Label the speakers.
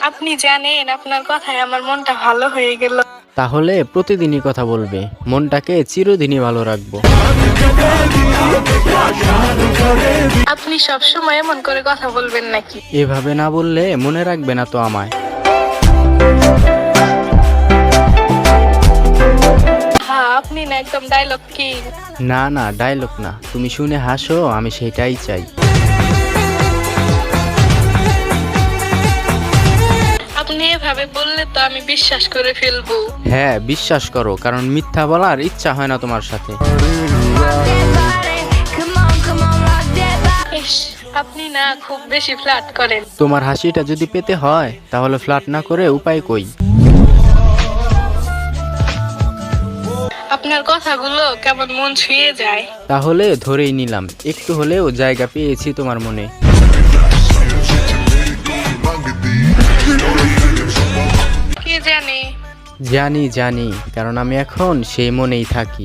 Speaker 1: আপনি জানেন আপনার কথায় আমার মনটা ভালো হয়ে গেল।
Speaker 2: তাহলে প্রতিদিনই কথা বলবে, মনটাকে চিরদিনই ভালো রাখবো।
Speaker 1: আপনি সব সময় এমন করে কথা বলবেন নাকি?
Speaker 2: এভাবে না বললে মনে রাখবে না তো আমায়।
Speaker 1: হ্যাঁ, আপনি না একদম ডায়লগ কি।
Speaker 2: না না, ডায়লগ না, তুমি শুনে হাসো, আমি সেটাই চাই।
Speaker 1: আপনি এভাবে বললে তো আমি বিশ্বাস করে ফেলবো।
Speaker 2: হ্যাঁ, বিশ্বাস করো, কারণ মিথ্যা বলার ইচ্ছা হয় না তোমার সাথে।
Speaker 1: ইস, আপনি না খুব বেশি ফ্লার্ট করেন।
Speaker 2: তোমার হাসিটা যদি পেতে হয় তাহলে ফ্লার্ট না করে উপায় কই?
Speaker 1: আপনার কথাগুলো কেমন মন ছুঁয়ে যায়।
Speaker 2: তাহলে ধরেই নিলাম একটু হলেও জায়গা পেয়েছি তোমার মনে।
Speaker 1: কে জানে।
Speaker 2: জানি জানি, কারণ আমি এখন সেই মনেই থাকি।